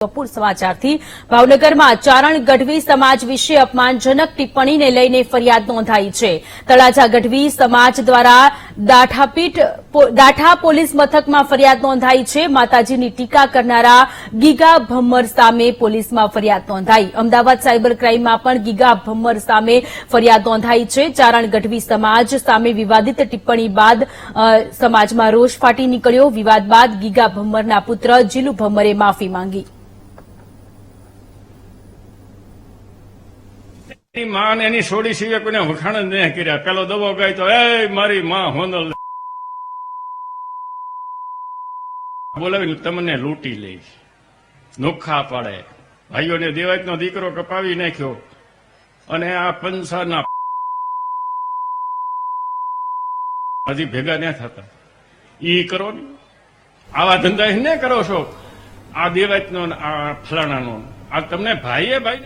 કપૂર સમાચારથી ભાવનગરમાં ચારણ ગઢવી સમાજ વિશે અપમાનજનક ટિપ્પણીને લઈને ફરિયાદ નોંધાઈ છે। તળાજા ગઢવી સમાજ દ્વારા દાઠા પોલીસ મથકમાં ફરિયાદ નોંધાઈ છે। માતાજીની ટીકા કરનારા ગીગા ભમ્મર સામે પોલીસમાં ફરિયાદ નોંધાઈ। અમદાવાદ સાયબર ક્રાઇમમાં પણ ગીગા ભમ્મર સામે ફરિયાદ નોંધાઈ છે। ચારણ ગઢવી સમાજ સામે વિવાદિત ટિપ્પણી બાદ સમાજમાં રોષ ફાટી નીકળ્યો। વિવાદ બાદ ગીગા ભમ્મરના પુત્ર જીલુ ભમ્મરે માફી માંગી। मां ने एनी सोडी सिवाय कोईने वखाण ज नहीं कर्या। पेलो दबो गाय तो ए मारी मां होंदल बोलावीने तमने लूटी लईश, नोखा पाडे। भाईओने देवायतनो दीकरो कपावी नाख्यो अने आ पंसाना हजी भेगा न थता ई करो ने आवा धंधा ने करो छो। आ देवायतनो आ फलाणानो आ तमने भाईए भाई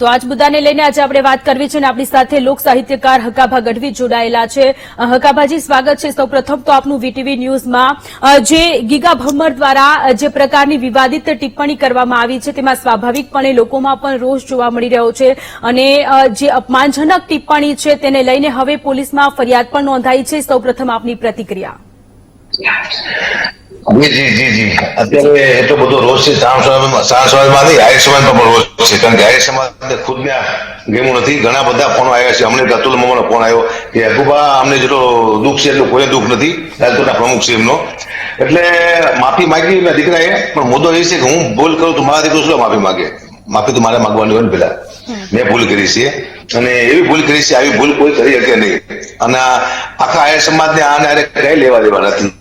તો આજ મુદ્દાને લઈને આજે આપણે વાત કરવી છે અને આપણી સાથે લોક સાહિત્યકાર હકાભા ગઢવી જોડાયેલા છે। હકાભાજી, સ્વાગત છે। સૌપ્રથમ તો આપનું વીટીવી ન્યૂઝમાં જે ગીગા ભમ્મર દ્વારા જે પ્રકારની વિવાદિત ટિપ્પણી કરવામાં આવી છે તેમાં સ્વાભાવિકપણે લોકોમાં પણ રોષ જોવા મળી રહ્યો છે અને જે અપમાનજનક ટિપ્પણી છે તેને લઈને હવે પોલીસમાં ફરિયાદ પણ નોંધાઈ છે। સૌપ્રથમ આપની પ્રતિક્રિયા। જી જી જી અત્યારે એટલો બધો રોષ છે સાણ સમાજમાં નહીં, આહિર સમાજમાં પણ રોષ છે। કારણ કે આહિર સમાજ ખુદને ગેમું નથી। ઘણા બધા ફોનો આવ્યા છે। હમણાં અતુલ મામાનો ફોન આવ્યો કે અગુબા અમને જેટલો દુઃખ છે એટલું કોઈ દુઃખ નથી, રાજકોટના પ્રમુખ છે એમનો। એટલે માફી માંગી એમના દીકરાએ, પણ મુદ્દો એ છે કે હું ભૂલ કરું તો મારા દીકરો શું માફી માંગે? માફી તો મારે માંગવાની હોય ને પેલા। મેં ભૂલ કરી છે અને એવી ભૂલ કરી છે, આવી ભૂલ કોઈ કરી શકે નહીં। અને આખા આહિર સમાજને આને કઈ લેવા દેવા નથી।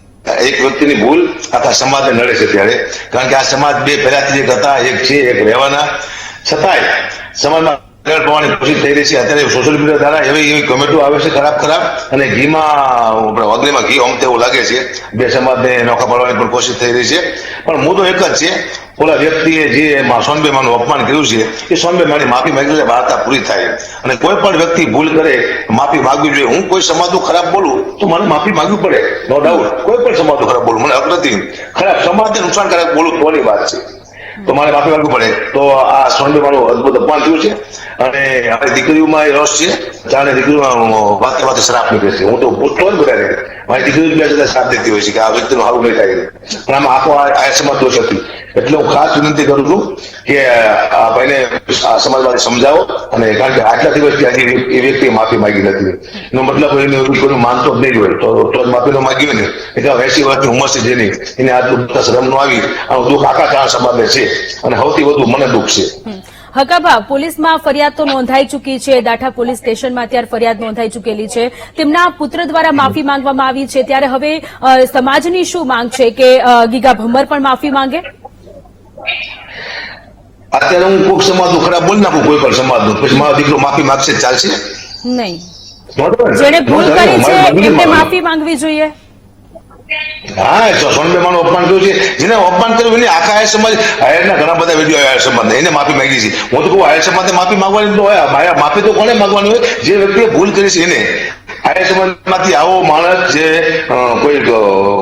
એક વ્યક્તિની ભૂલ આખા સમાજને નડે છે ત્યારે, કારણ કે આ સમાજ બે પહેલાથી એક હતા, એક છે, એક રહેવાના, છતાંય સમાજમાં પ્રમાણે કોશિશ થઈ રહી છે। અત્યારે સોશિયલ મીડિયા દ્વારા એવી કમેન્ટો આવે છે ખરાબ અને ઘીમાં અગ્નિમાં ઘી અમતે એવું લાગે છે। બે સમાજને નોખા પાડવાની પણ કોશિશ થઈ રહી છે। પણ મુદ્દો એક જ છે, ઓલા વ્યક્તિએ જે સોનબે માનું અપમાન કર્યું છે એ સોનબે માની માફી માંગી લે, વાર્તા પૂરી થાય। અને કોઈ પણ વ્યક્તિ ભૂલ કરે માફી માંગવી જોઈએ। હું કોઈ સમાજનું ખરાબ બોલું તો મને માફી માંગવી પડે, નો ડાઉટ। કોઈ પણ સમાજનું ખરાબ બોલું મને હક નથી। ખરાબ સમાજને નુકસાનકારક બોલું તોની વાત છે, તો મારે માફી માંગવી પડે। તો આ સોનબે માનું અદભુત અપમાન થયું છે અને આપણી દીકરીઓમાં એ રસ છે। જાણે દીકરીઓમાં વાતે વાતે શ્રાપ નીકળે છે। હું તો પૂછતો જ બધા મારી દીકરીઓ બે જતા શ્રાપ દેતી હોય છે કે આ વ્યક્તિનું સારું નહીં થાય, પણ આમાં આખો આ સમાજ દોષ હતી। એટલે હું ખાસ વિનંતી કરું છું કે આ ભાઈને આ સમાજમાંથી સમજાવો। અને કારણ કે આટલા દિવસથી આજે એ વ્યક્તિએ માફી માંગી નથી, એનો મતલબ એને કોઈ માનતો જ નહીં હોય તો જ માફી ન માંગી હોય ને। એટલે 80 વર્ષની ઉંમર છે જેની, એને આટલું શરમ ન આવી, આનું દુઃખ આખા ચાર સમાજને છે અને સૌથી વધુ મને દુઃખ છે। હકાભા, પોલીસમાં ફરિયાદ તો નોંધાઈ ચૂકી છે। દાઠા પોલીસ સ્ટેશનમાં અત્યારે ફરિયાદ નોંધાઈ ચૂકેલી છે। તેમના પુત્ર દ્વારા માફી માંગવામાં આવી છે, ત્યારે હવે સમાજની શું માંગ છે કે ગીગા ભમ્મર પણ માફી માંગે? અત્યારે હું કોઈક સમાજનું ખરાબ બોલી નાખું, કોઈ પણ સમાજનું, પછી મારો દીકરો માફી માંગશે ચાલશે નહીં? જેને ભૂલ કરી છે એમને માફી માંગવી જોઈએ। હા, સોનબે માનું અપમાન કર્યું છે, જેને અપમાન કર્યું એને આખા આહિર સમાજ, આહિરના ઘણા બધા વિડીયો આહિર સમાજને એને માફી માંગી છે। હું તો કહું આહિર સમાજને માફી માંગવાની તો હોય, માફી તો કોને માંગવાની હોય? જે વ્યક્તિએ ભૂલ કરી છે એને। આહિર સમાજમાંથી આવો માણસ જે કોઈ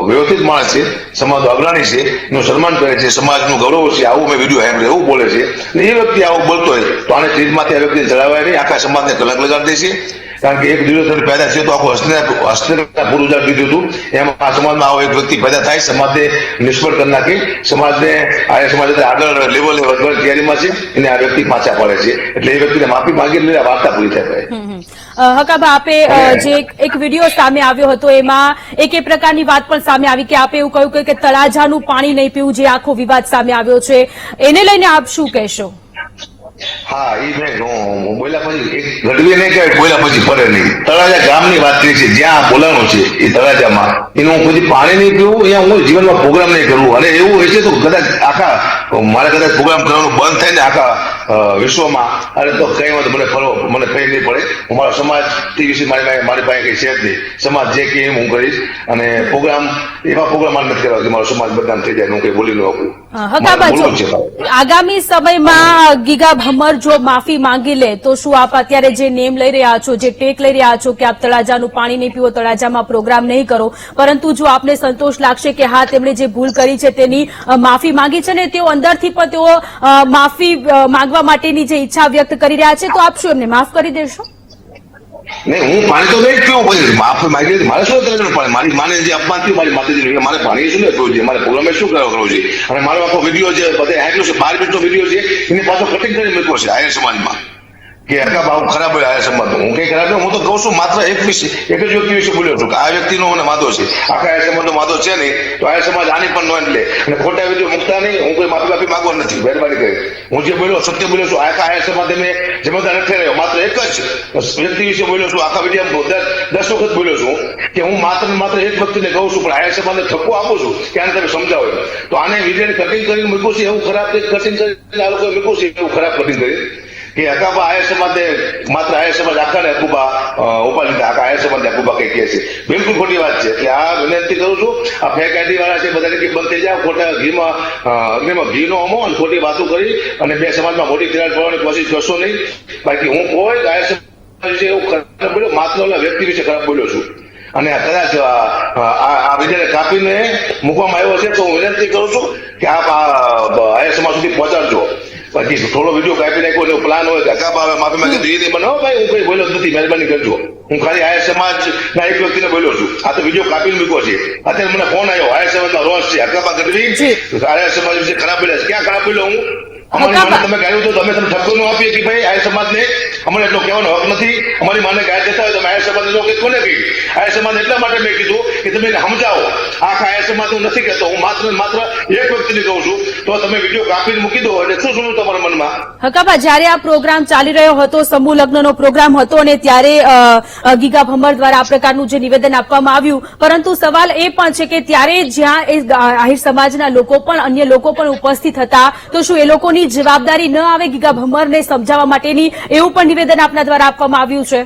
વ્યવસ્થિત માણસ છે, સમાજનો અગ્રણી છે, એનું સન્માન કરે છે, સમાજનું ગૌરવ છે, આવું મેં વિડીયો સાંભળ્યો એવું બોલે છે, એ વ્યક્તિ આવું બોલતો હોય તો આને સ્ટેજમાંથી આ વ્યક્તિ ચડાવાય નહીં, આખા સમાજને કલંક લગાડી દે છે। કારણ કે એક દિવસ પેદા થયો તો આખું હસ્તના પૂરું ઉજાડ દીધું હતું, એમાં આ સમાજમાં આવો એક વ્યક્તિ પેદા થાય, સમાજને નિષ્ફળ કરી નાખે, સમાજને આર્ય સમાજ આગળ લેવલે વધવાની તૈયારીમાં છે, એને આ વ્યક્તિ પાછા પડે છે। એટલે એ વ્યક્તિને માફી માંગી આ વાર્તા પૂરી થાય। હકાભા, આપે જે એક વિડીયો સામે આવ્યો હતો એમાં એક એ પ્રકારની વાત પણ સામે આવી કે આપે એવું કહ્યું કે તળાજાનું પાણી નહીં પીવું, જે આખો વિવાદ સામે આવ્યો છે, એને લઈને આપ શું કહેશો? હા, એ મેં બોલ્યા પછી એક ગઢવી નહીં કહેવાય, બોલ્યા પછી ફરે નહીં। તળાજા ગામની વાત કરી છે, જ્યાં બોલાવાનું છે એ તળાજામાં, એનું હું પછી પાણી નહીં પીવું, અહીંયા હું જીવનમાં પ્રોગ્રામ નહીં કરવું, અને એવું હોય છે તો કદાચ આખા મારે કદાચ પ્રોગ્રામ કરવાનું બંધ થાય ને આખા વિશ્વમાં, અરે તો કઈ વાત મને ફેર નહીં પડે. હું મારા સમાજ વિશે મારી પાસે કઈ છે જ નહીં. સમાજ જે કે હું કરીશ, અને એવા પ્રોગ્રામ મારે નથી કરવા કે મારો સમાજ બદનામ થઈ જાય, હું કઈ બોલી ન શકું. આગામી સમયમાં ગીગા ભમ્મર જો માફી માંગી લે તો શું આપ અત્યારે જે નેમ લઈ રહ્યા છો, જે ટેક લઈ રહ્યા છો કે આપ તળાજાનું પાણી નહીં પીવો, તળાજામાં પ્રોગ્રામ નહીં કરો, પરંતુ જો આપને સંતોષ લાગશે કે હા તેમણે જે ભૂલ કરી છે તેની માફી માંગી છે ને તેઓ અંદરથી પણ તેઓ માફી માંગવા માટેની જે ઈચ્છા વ્યક્ત કરી રહ્યા છે, તો આપ શું એમને માફ કરી દેશો? નહીં, હું પાણી તો નહીં પીવું, પછી માફી માંગી મારે શું કરવાનું? પાણી મારી માને જે અપમાન થયું મારી માતાજી, મારે પાણી શું કરવું છે, મારે પ્રોગ્રામે શું કરવો છે? અને મારો આખો વિડીયો છે બધા હાંકલો છે, 12 મિનિટનો વિડીયો છે, એની પાછો કટિંગ કરી મૂક્યો છે આયર સમાજમાં કે હકા બાબુ ખરાબ હોય આયર સમાજ. હું કઈ ખરાબ નહીં, હું તો કહું છું માત્ર એક જ વ્યક્તિ વિશે બોલ્યો છું કે આ વ્યક્તિનો મને વાંધો છે, આખા આયર સમાજનો વાંધો છે નહીં, તો આયર સમાજ આની પણ નોંધ લે અને ખોટા વિડીયો મૂકતા નહીં. હું કોઈ માફી માંગવા નથી, મહેરબાની કરી. હું જે બોલ્યો સત્ય બોલ્યો છું. આખા આયર સમાજ મેં જવાબદાર નથી રહ્યો, માત્ર એક જ વ્યક્તિ વિશે બોલ્યો છું. આખા વિડીયો 10 વખત બોલ્યો છું કે હું માત્ર એક વ્યક્તિને કહું છું, પણ આયર સમાજને ઠપકો આપું છું કે આને તમે સમજાવો. તો આને વિડીયોને કટિંગ કરીને મૂક્યું છે એવું ખરાબ, કટિંગ કરીને આ લોકોએ મૂક્યું છે એવું ખરાબ કટિંગ કરી કે હકાબા આયર સમાજને માત્ર આયર સમાજ આખાને હકુબા ઉપાડી લીધા, આખા આયર સમાજને હકુબા કઈ કહે છે. બિલકુલ ખોટી વાત છે. એટલે આ વિનંતી કરું છું, આ ફેક આઈડી વાળા છે બધાને કે બંધ થઈ જાવ, ખોટા અગ્નિમાં ઘીનો અમો અને ખોટી વાતો કરી અને બે સમાજમાં મોટી તિરાડ પડવાની કોશિશ કરશો નહીં. બાકી હું કોઈ આયર સમાજ વિશે એવું ખરાબ બોલ્યો, માત્ર ઓલા વ્યક્તિ વિશે ખરાબ બોલ્યો છું. અને કદાચ આ વિડીયોને કાપીને મૂકવામાં આવ્યો છે, તો હું વિનંતી કરું છું કે આપ આયર સમાજ સુધી પહોંચાડજો. બાકી થોડો વિડીયો કાપી નાખ્યો એવો પ્લાન હોય કે હકાબા આવે માફી માંગે તો એ બનાવો ભાઈ, હું કઈ બોલ્યો નથી, મહેરબાની કરજો. હું ખાલી આયર સમાજ ના એક વ્યક્તિને બોલ્યો છું. આ તો વિડીયો કાપીને મૂક્યો છે. અત્યારે મને ફોન આવ્યો, આયર સમાજનો રોષ છે, હકાબા ગઢવી આયર સમાજ વિશે ખરાબ બોલ્યા છે. ક્યાં ખરાબ બોલ્યો હું? અમારી માને તમે ગાયું તો તમે ઠપકો ન આપીએ કે ભાઈ આયર સમાજને અમને એટલો કહેવાનો હક નથી. અમારી માને ગાય દેતા હોય તો આયર સમાજને લોકો કોને કહી? આયર સમાજ એટલા માટે મેં કીધું કે તમે એને સમજાવો. આખા આયર સમાજ હું નથી કહેતો, હું માત્ર એક વ્યક્તિને કહું છું. તો તમે વિડીયો કાપીને મૂકી દો એટલે શું સુનું તમારા મનમાં? હકાબા, જયારે આ પ્રોગ્રામ ચાલી રહ્યો હતો, સમૂહ લગ્નનો પ્રોગ્રામ હતો અને ત્યારે ગીગા ભમ્મર દ્વારા આ પ્રકારનું જે નિવેદન આપવામાં આવ્યું, પરંતુ સવાલ એ પણ છે કે ત્યારે જ્યાં આહિર સમાજના લોકો પણ અન્ય લોકો પણ ઉપસ્થિત હતા, તો શું એ લોકોની જવાબદારી ન આવે ગીગા ભમ્મરને સમજાવવા માટેની? એવું પણ નિવેદન આપના દ્વારા આપવામાં આવ્યું છે.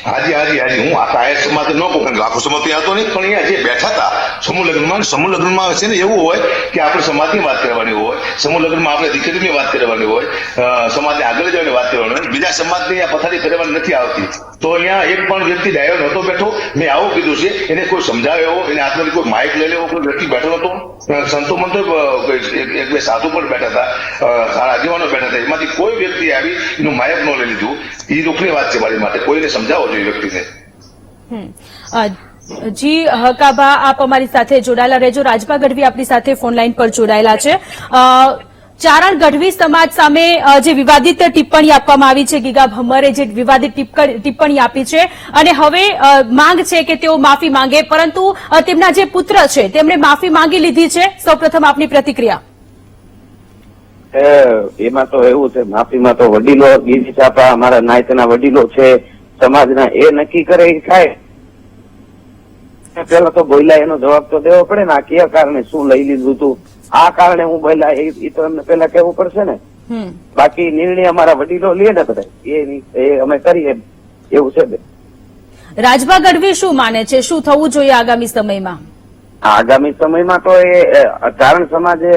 હાજી હું આખા આયર સમાજ ન કહું, કારણ કે આખો સમાજ ત્યાં હતો નહીં, પણ અહીંયા જે બેઠા હતા સમૂહ લગ્નમાં છે ને એવું હોય કે આપણે સમાજની વાત કરવાની હોય, સમૂહ લગ્નમાં આપણે દીકરીની વાત કરવાની હોય, સમાજને આગળ જવાની વાત કરવાની હોય, બીજા સમાજની આ પથારી ફેરવાની નથી આવતી. તો અહીંયા એક પણ વ્યક્તિ ડાયો નહોતો બેઠો. મેં આવું કીધું છે, એને કોઈ સમજાવે એવો, એને હાથમાંથી કોઈ માઇક લઈ લેવો કોઈ વ્યક્તિ બેઠો હતો. સંતો મંતો એક બે સાધુ પણ બેઠા હતા, સારા આગેવાનો બેઠા હતા, એમાંથી કોઈ વ્યક્તિ આવી એનું માયક ન લઈ લીધું. એ દુઃખની વાત છે મારી માટે. કોઈને સમજાવો જોઈએ વ્યક્તિને. જી હકાબા, આપ અમારી સાથે જોડાયેલા રહેજો. રાજભા ગઢવી આપણી સાથે ફોન લાઈન પર જોડાયેલા છે. ચારણ ગઢવી સમાજ સામે જે વિવાદિત ટિપ્પણી આપવામાં આવી છે, ગીગા ભમ્મરે જે વિવાદિત ટિપ્પણી આપી છે અને હવે માંગ છે કે તેઓ માફી માંગે, પરંતુ તેમના જે પુત્ર છે તેમણે માફી માંગી લીધી છે. સૌપ્રથમ આપની પ્રતિક્રિયા. એમાં તો એવું છે, માફીમાં તો વડીલો ગીરી ચાપા અમારા નાયતના વડીલો છે સમાજના, એ નક્કી કરે એ થાય. પેલા તો બોલ્યા એનો જવાબ તો દેવો પડે ને. આ કયા કારણે શું લઈ લીધું હતું, આ કારણે હું બોલ્યા એ તો એમને પેલા કેવું પડશે ને. બાકી નિર્ણય અમારા વડીલો લે ને બધા, એ અમે કરીએ એવું છે. રાજભા ગઢવી શું માને છે, શું થવું જોઈએ આગામી સમયમાં? આગામી સમયમાં તો એ ચારણ સમાજે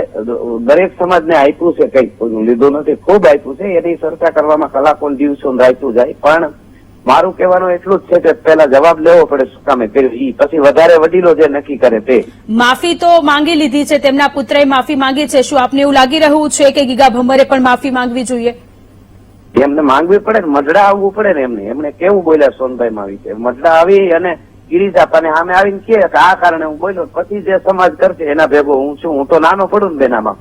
દરેક સમાજને આપ્યું છે, કઈ કોઈનું લીધું નથી, ખૂબ આપ્યું છે. એની ચર્ચા કરવામાં કલાકો દિવસો રાખ્યું જાય, પણ મારું કહેવાનું એટલું જ છે કે પેલા જવાબ લેવો પડે શું કામે, પછી વધારે વડીલો જે નક્કી કરે તે. માફી તો માંગી લીધી છે, તેમના પુત્રએ માફી માંગી છે. શું આપને એવું લાગી રહ્યું છે કે ગીગા ભમ્મરે પણ માફી માંગવી જોઈએ? એમને માંગવી પડે ને, મજડા આવવું પડે ને. એમને કેવું બોલ્યા સોનભાઈ માં આવી છે, મજડા આવી અને ગિરિજાપાને સામે આવીને કે આ કારણે હું બોલ્યો, પછી જે સમાજ કરશે એના ભેગો હું છું. હું તો નાનો પડું ને બેનામાં.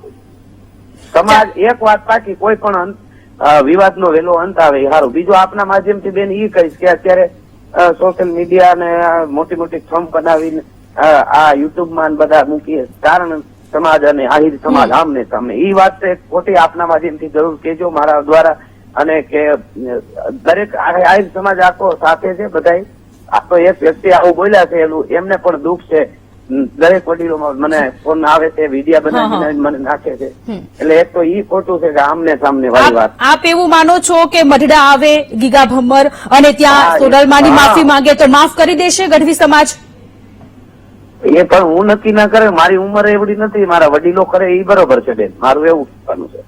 સમાજ એક વાત પાકી, કોઈ પણ વિવાદનો વહેલો અંત આવે સારું. બીજું આપના માધ્યમથી બેન એ કહીશ કે અત્યારે સોશિયલ મીડિયા ને મોટી મોટી થંભ બનાવીને આ યુટ્યુબમાં બધા મૂકીએ ચારણ સમાજ અને આહિર સમાજ આમને સામને. એ વાત ખોટી આપના માધ્યમથી જરૂર કહેજો મારા દ્વારા, અને કે દરેક આહિર સમાજ આખો સાથે છે બધા. આ તો એક વ્યક્તિ આવું બોલ્યા છે એમને પણ દુઃખ છે, દરેક વડીલો મને ફોન આવે છે, વિડીયા બનાવીને મને નાખે છે. એટલે એક તો ઈ ખોટું છે કે આમને સામને વાળી વાત. આપ એવું માનો છો કે મઢડા આવે ગીગા ભમ્મર અને ત્યાં હા, સોડલમાની હા. માફી માંગે તો માફ કરી દેશે ગઢવી સમાજ? એ પણ હું નક્કી ના કરે, મારી ઉંમર એવડી નથી, મારા વડીલો કરે એ બરોબર છે બેન, મારું એવું કહેવાનું છે.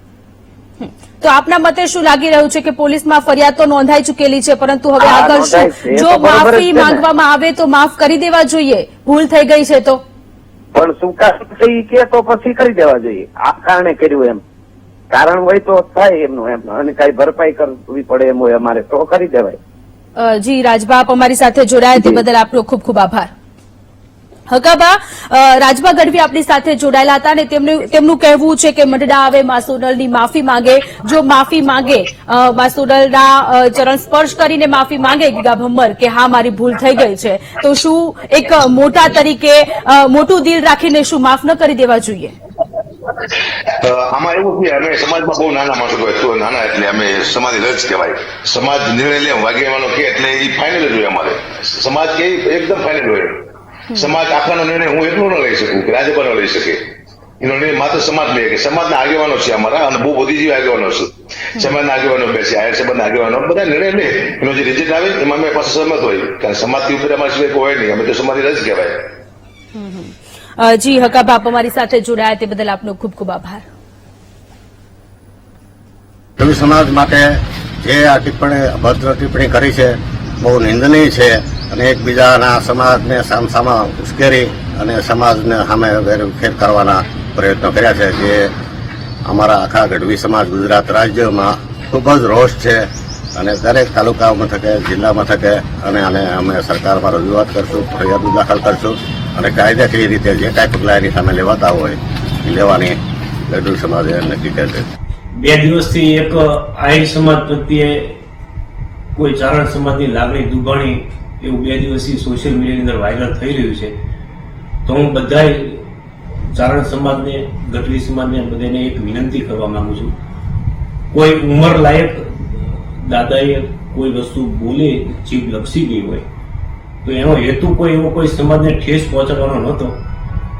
તો આપના મતે શું લાગી રહ્યું છે કે પોલીસમાં ફરિયાદ તો નોંધાઈ ચૂકેલી છે, પરંતુ હવે હા, આગળ શું? નોંધાઈ છે. એ જો તો બરોબર જ માફી છે ને. માંગવામાં આવે તો માફ કરી દેવા જોઈએ, ભૂલ થઈ ગઈ છે તો. પણ શું કારણ કે તો પછી કરી દેવા જોઈએ, આ કારણે કર્યું એમ કારણ હોય તો થાય એમનું એમ, અને કઈ ભરપાઈ કરવી પડે એમ હોય અમારે તો કરી દેવાય. જી રાજભા, આપ અમારી સાથે જોડાયા તે બદલ આપનો ખૂબ ખૂબ આભાર. હકાબા, રાજભા ગઢવી આપણી સાથે જોડાયેલા હતા અને તેમનું કહેવું છે કે મઢડા આવે મા સોનલની માફી માંગે, જો માફી માંગે, મા સોનલના ચરણ સ્પર્શ કરીને માફી માંગે ગીગા ભમ્મર કે હા મારી ભૂલ થઈ ગઈ છે, તો શું એક મોટા તરીકે મોટું દિલ રાખીને શું માફ ન કરી દેવા જોઈએ? આમાં એવું છે, અમે સમાજમાં બહુ નાના માણસો કહેવાય, તો નાના એટલે અમે સમાજ રજ કહેવાય. સમાજ નિર્ણય લે વાગ્યવાનો કે એટલે એ ફાઇનલ જ હોય અમારે. સમાજ કે એકદમ ફાઇનલ હોય. સમાજ આખાનો નિર્ણય હું એટલું ન લઈ શકું કે રાજ્યપાલ ન લઈ શકે. એનો નિર્ણય માત્ર સમાજ લે કે સમાજના આગેવાનો છે અમારા, અને બહુ બધી જેવી આગેવાનો છે. સમાજના આગેવાનો બેસે, આયર સમાજના આગેવાનો બધા નિર્ણય લે, એનો જે રિઝલ્ટ આવે એમાં અમે પાસે સહમત હોય, કારણ સમાજથી ઉપર અમારા સિવાય કોઈ હોય નહીં, અમે તો સમાજની રજ કહેવાય. જી હકાબા, આપ અમારી સાથે જોડાયા તે બદલ આપનો ખૂબ ખૂબ આભાર. ગઢવી સમાજ માટે જે આ અભદ્ર ટિપ્પણી કરી છે બહુ નિંદનીય છે, અને એકબીજાના સમાજને સામસામા ઉશ્કેરી અને સમાજને સામે વેરવિખેર કરવાના પ્રયત્નો કર્યા છે, જે અમારા આખા ગઢવી સમાજ ગુજરાત રાજ્યમાં ખૂબ જ રોષ છે. અને દરેક તાલુકા મથકે, જિલ્લા મથકે અને અમે સરકારમાં રજૂઆત કરશું, ફરિયાદો દાખલ કરશું, અને કાયદાકીય રીતે જે કાંઈ પગલાં એની સામે લેવાતા હોય એ લેવાની ગઢવી સમાજે નક્કી કરી છે. 2 દિવસથી એક આહિર સમાજ પ્રત્યે કોઈ ચારણ સમાજની લાગણી દુભાણી એવું 2 દિવસથી સોશિયલ મીડિયાની અંદર વાયરલ થઈ રહ્યું છે. તો હું બધાય ચારણ સમાજને, ગઢવી સમાજને બધાને એક વિનંતી કરવા માંગુ છું, કોઈ ઉંમર લાયક દાદાએ કોઈ વસ્તુ બોલે, જીભ લપસી ગઈ હોય તો એનો હેતુ કોઈ એવો કોઈ સમાજને ઠેસ પહોંચાડવાનો નહોતો.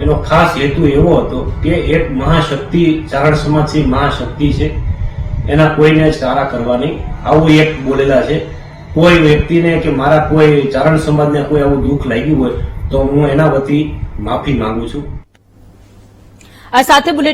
એનો ખાસ હેતુ એવો હતો કે એક મહાશક્તિ, ચારણ સમાજ છે મહાશક્તિ છે, એના કોઈને સારા કરવા નહીં, આવું એક બોલેલા છે. કોઈ વ્યક્તિને કે મારા કોઈ ચારણ સમાજને કોઈ આવું દુઃખ લાગ્યું હોય તો હું એના વતી માફી માંગુ છું. આ સાથે બુલેટિન